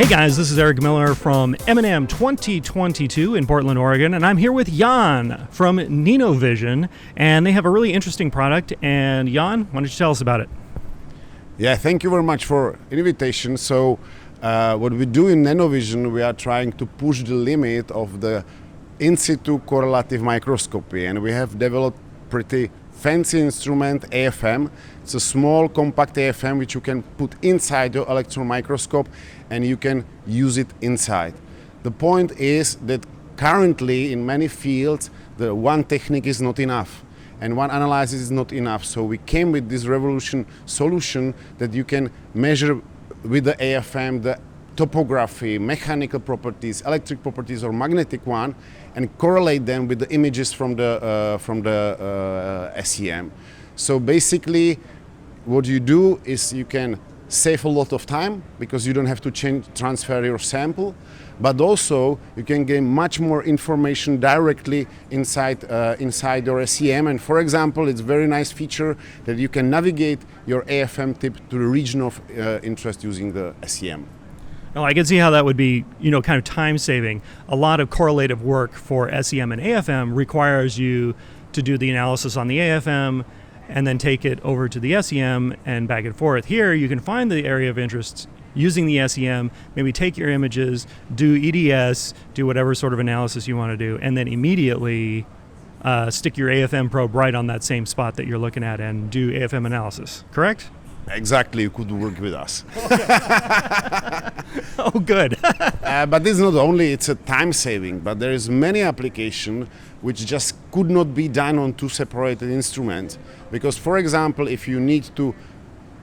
Hey guys, this is Eric Miller from M&M 2022 in Portland, Oregon, and I'm here with Jan from NenoVision, and they have a really interesting product. And Jan, why don't you tell us about it? Yeah, thank you very much for invitation. So what we do in NenoVision, we are trying to push the limit of the in situ correlative microscopy, and we have developed pretty fancy instrument, AFM. It's a small compact AFM which you can put inside your electron microscope and you can use it inside. The point is that currently in many fields the one technique is not enough and one analysis is not enough. So we came with this revolution solution that you can measure with the AFM the topography, mechanical properties, electric properties or magnetic one, and correlate them with the images from the SEM. So basically what you do is you can save a lot of time because you don't have to transfer your sample, but also you can gain much more information directly inside your SEM. And for example, it's a very nice feature that you can navigate your AFM tip to the region of interest using the SEM. Well, I can see how that would be, kind of time saving. A lot of correlative work for SEM and AFM requires you to do the analysis on the AFM and then take it over to the SEM and back and forth. Here, you can find the area of interest using the SEM, maybe take your images, do EDS, do whatever sort of analysis you want to do, and then immediately stick your AFM probe right on that same spot that you're looking at and do AFM analysis, correct? Exactly, you could work with us. Oh, good. But this is not only, it's a time saving, but there is many applications which just could not be done on two separated instruments. Because, for example, if you need to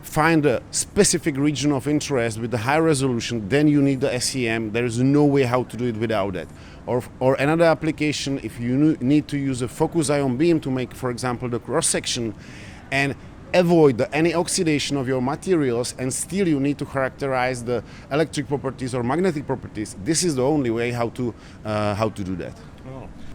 find a specific region of interest with the high resolution, then you need the SEM. There is no way how to do it without it. Or another application, if you need to use a focus ion beam to make, for example, the cross section, and avoid any oxidation of your materials, and still you need to characterize the electric properties or magnetic properties. This is the only way how to do that.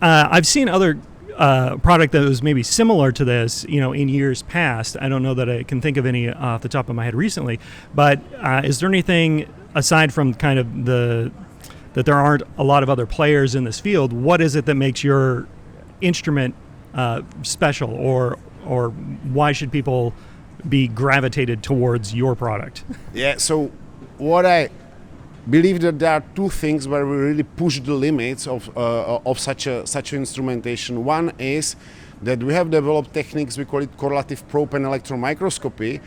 I've seen other product that was maybe similar to this, in years past. I don't know that I can think of any off the top of my head recently, but is there anything aside from kind of that there aren't a lot of other players in this field? What is it that makes your instrument special, or why should people be gravitated towards your product? Yeah, so what I believe that there are two things where we really push the limits of such instrumentation. One is that we have developed techniques, we call it correlative probe and electron microscopy,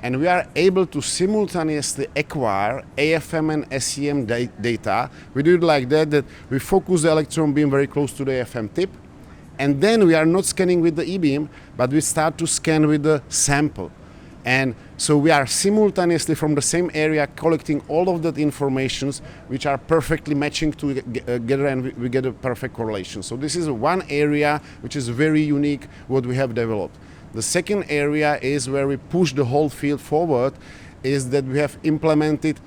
and we are able to simultaneously acquire AFM and SEM data. We do it like that we focus the electron beam very close to the AFM tip, and then we are not scanning with the E-beam, but we start to scan with the sample. And so we are simultaneously from the same area collecting all of that informations which are perfectly matching together, and we get a perfect correlation. So this is one area which is very unique what we have developed. The second area is where we push the whole field forward, is that we have implemented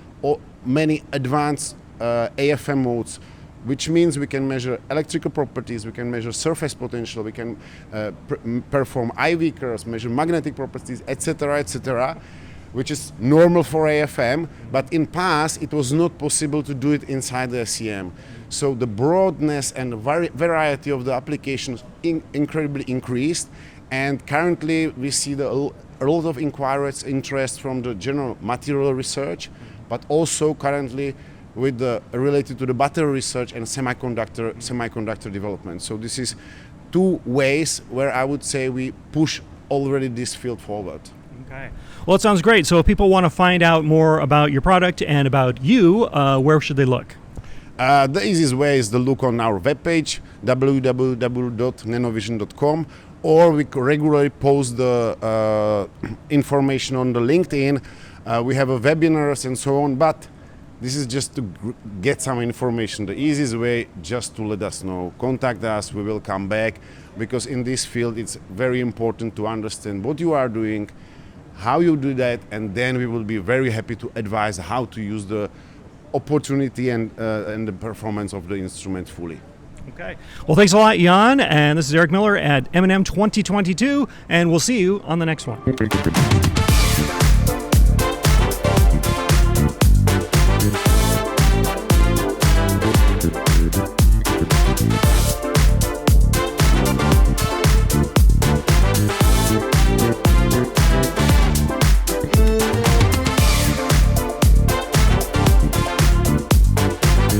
many advanced AFM modes, which means we can measure electrical properties, we can measure surface potential, we can perform IV curves, measure magnetic properties, etc., which is normal for AFM, but in past it was not possible to do it inside the SEM. So the broadness and the variety of the applications incredibly increased, and currently we see a lot of inquiries, interest from the general material research, but also currently related to the battery research and semiconductor development. So this is two ways where I would say we push already this field forward. Okay. Well, it sounds great. So if people want to find out more about your product and about you, where should they look? The easiest way is to look on our webpage, www.nenovision.com, or we regularly post the information on the LinkedIn. We have webinars and so on, but this is just to get some information. The easiest way, just to let us know. Contact us, we will come back, because in this field it's very important to understand what you are doing, how you do that, and then we will be very happy to advise how to use the opportunity and the performance of the instrument fully. Okay. Well, thanks a lot, Jan. And this is Eric Miller at M&M 2022, and we'll see you on the next one.